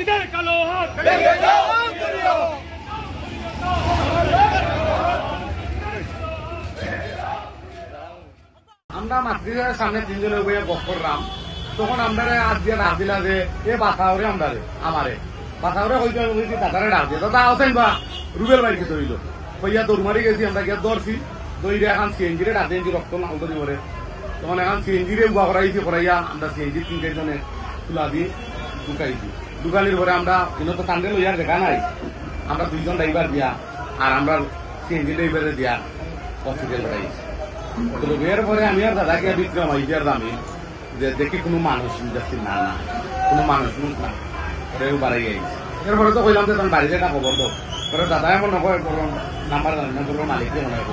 দুর্নীতির কালো হাত আমরা মাতৃদের সামনে তিনজনে বইয়ে বক করলাম, তখন আমরা আজ দিয়ে ডাক দিলা যে এ বাসাওরে আমরা আমারে বাসাওরে হইতে হইতে দাদারে ডাক দিয়ে দাদা আছেন বা রুবেল বাইকে ধরিল হইয়া দৌড় মারি গেছি, আমরা গিয়ে ধরছি দইরে এখন সিএনজি রে ডাক দিয়ে রক্ত নালতো দিবরে, তখন এখন সিএনজি রে উবা করাইছি করাইয়া আমরা সিএনজি 3 জনে তুলা দিয়ে ঢুকাইছি। ঢুকালির পরে আমরা কিন্তু তো কান্দে লইয়ার দেখা নাই, আমরা 2 জন ড্রাইভার দিয়া আর আমরা সিএনজি ড্রাইভারে দিয়া হসপিটাল পাঠাইছি। এর পরে আমি আর দাদাকে বিক্রম আইডিয়ার দামি যে দেখি কোনো মানুষ যাচ্ছি না না কোনো মানুষ না বাড়াই আইছি। এরপরে তো কইলাম যে তুমি বাড়িতে একটা খবর দাও, পরে দাদা এমন নকয় নাম্বার জানি না, তোর মালিককে মনে হয়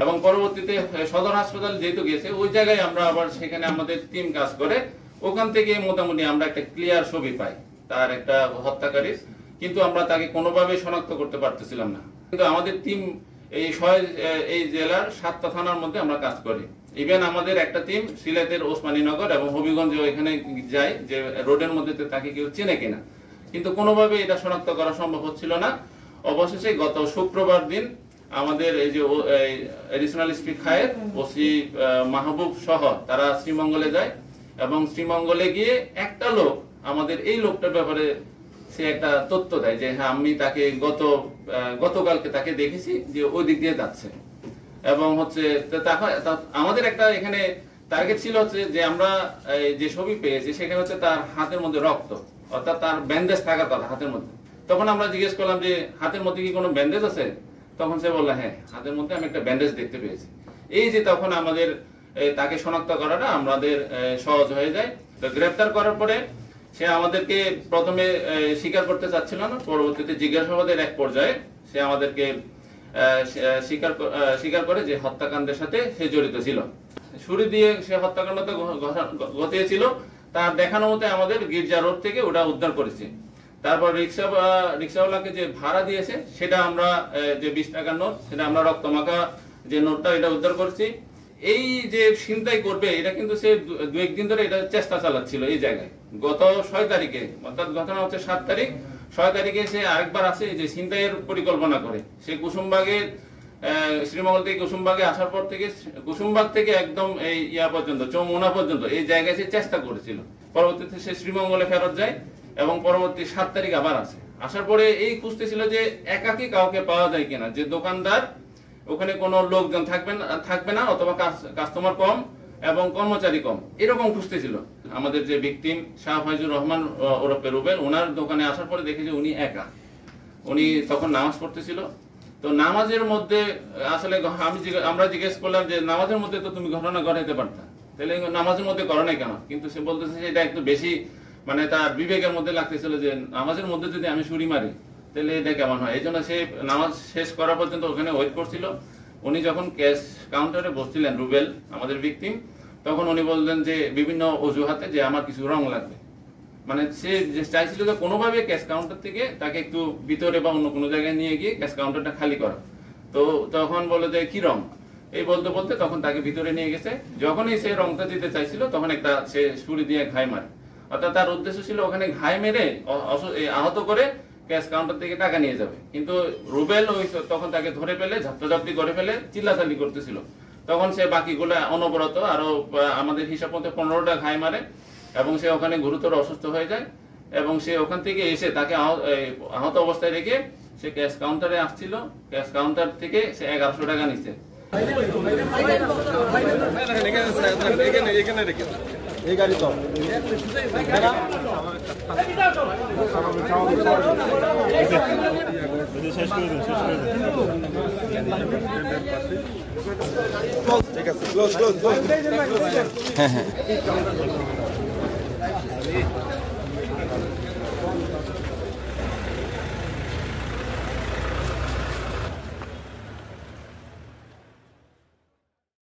এবং পরবর্তীতে সদর হাসপাতাল যেহেতু গেছে ওই জায়গায় আমরা আবার সেখানে আমাদের টিম কাজ করে ওখান থেকে মোটামুটি আমরা একটা ক্লিয়ার ছবি পাই তার একটা হত্যাকারী, কিন্তু আমরা তাকে কোনোভাবে শনাক্ত করতে পারতেছিলাম না। কিন্তু আমাদের টিম এই জেলার 7টা থানার মধ্যে আমরা কাজ করি। ইভেন আমাদের একটা টিম সিলেটের ওসমানীনগর এবং হবিগঞ্জ এখানে যায় যে রোডের মধ্যে তাকে কেউ চেনে কিনা, কিন্তু কোনোভাবে এটা শনাক্ত করা সম্ভব হচ্ছিল না। অবশেষে গত শুক্রবার দিন আমাদের এই যে এডিশনাল এসপি খায়ের ওসি মাহবুব সহ তারা শ্রীমঙ্গলে যায় এবং শ্রীমঙ্গলে গিয়ে একটা লোক আমাদের এই লোকটার ব্যাপারে সে একটা তথ্য দেয় যে হ্যাঁ আমি তাকে গতকালকে তাকে দেখেছি যে ওই দিক দিয়ে যাচ্ছে, এবং হচ্ছে আমাদের একটা এখানে টার্গেট ছিল হচ্ছে যে আমরা যে ছবি পেয়েছি সেখানে হচ্ছে তার হাতের মধ্যে রক্ত, অর্থাৎ তার ব্যান্ডেজ থাকার কথা হাতের মধ্যে। তখন আমরা জিজ্ঞেস করলাম যে হাতের মধ্যে কি কোনো ব্যান্ডেজ আছে, তখন সে বললো হ্যাঁ হাতের মধ্যে আমি একটা ব্যান্ডেজ দেখতে পেয়েছি। এই যে তখন আমাদের তাকে শনাক্ত করাটা আমাদের সহজ হয়ে যায়। তো গ্রেফতার করার পরে সে আমাদেরকে প্রথমে স্বীকার করতে চাচ্ছিল না, পরবর্তীতে জিজ্ঞাসাবাদের এক পর্যায়ে সে আমাদেরকে স্বীকার করে যে হত্যাকাণ্ডের সাথে সে জড়িত ছিল। ছুরি দিয়ে সে হত্যাকাণ্ডটা ঘটিয়েছিল তার দেখানো মতে আমাদের গির্জা রোড থেকে ওটা উদ্ধার করেছি। তারপর রিক্সাওয়ালাকে যে ভাড়া দিয়েছে সেটা আমরা যে 20 টাকার নোট সেটা আমরা রক্তমাখা যে নোটটা এটা উদ্ধার করেছি। এই যে ছিনতাই করবে এটা কিন্তু সে 2-1 দিন ধরে এটা চেষ্টা চালাচ্ছিল এই জায়গায়। গত 6 তারিখে অর্থাৎ ঘটনা হচ্ছে 7 তারিখ, 6 তারিখে সে আরেকবার আসে যে ছিনতাইয়ের পরিকল্পনা করে। সে কুসুমবাগের শ্রীমঙ্গল থেকে কুসুমবাগে আসার পর থেকে কুসুমবাগ থেকে একদম এই পর্যন্ত চৌমুনা পর্যন্ত এই জায়গায় সে চেষ্টা করেছিল। পরবর্তীতে সে শ্রীমঙ্গলে ফেরত যায় এবং পরবর্তী 7 তারিখ আবার আসে। আসার পরে এই খুঁজতেছিল যে একাকি কাউকে পাওয়া যায় কিনা, যে দোকানদার ওখানে কোনো লোকজন থাকবে না অথবা কাস্টমার কম এবং কর্মচারী কম, এরকম খুঁজতেছিল। আমাদের যে ভিকটিম শাহ ফাইজুর রহমান ওরফে রুবেল, ওনার দোকানে আসার পরে দেখে যে উনি একা, উনি তখন নামাজ পড়তেছিল। তো নামাজের মধ্যে আসলে আমরা জিজ্ঞেস করলাম যে নামাজের মধ্যে তো তুমি ঘটনা ঘটাইতে পারতা, তাহলে নামাজের মধ্যে করো নাই কেন? কিন্তু সে বলতেছে যে এটা একটু বেশি মানে তার বিবেকের মধ্যে লাগতেছিল যে নামাজের মধ্যে যদি আমি ছুরি মারি তাহলে এটা কেমন হয়। এই জন্য সে নামাজ শেষ করা পর্যন্ত ওখানে ওয়েট করছিল। উনি যখন ক্যাশ কাউন্টারে বসছিলেন রুবেল আমাদের ভিকটিম, তখন উনি বললেন যে বিভিন্ন অজুহাতে যে আমার কিছু রং লাগবে, মানে সে চাইছিল যে কোনোভাবে ক্যাশ কাউন্টার থেকে তাকে একটু ভিতরে বা অন্য কোনো জায়গায় নিয়ে গিয়ে ক্যাশ কাউন্টারটা খালি করা। তো তখন বলে যে কি রং, এই বলতে বলতে তখন তাকে ভিতরে নিয়ে গেছে। যখনই সে রংটা দিতে চাইছিল তখন একটা সে ছুরি দিয়ে ঘাই মারে, অর্থাৎ তার উদ্দেশ্য ছিল ওখানে ঘাই মেরে আহত করে ক্যাশ কাউন্টার থেকে টাকা নিয়ে যাবে। কিন্তু রুবেল তখন তাকে ধরে ফেলে ঝাপটাঝাপটি করে ফেলে চিল্লাচাল্লি করতেছিল। তখন সে বাকিগুলো অনবরত আরো আমাদের হিসাব মতো 15টা ঘাই মারে এবং সে ওখানে গুরুতর অসুস্থ হয়ে যায়। এবং সে ওখান থেকে এসে তাকে আহত অবস্থায় রেখে সে ক্যাশ কাউন্টারে আসছিল, ক্যাশ কাউন্টার থেকে সে 1100 টাকা নিচ্ছে। এই গাড়ি তো ঠিক আছে, ক্লোজ।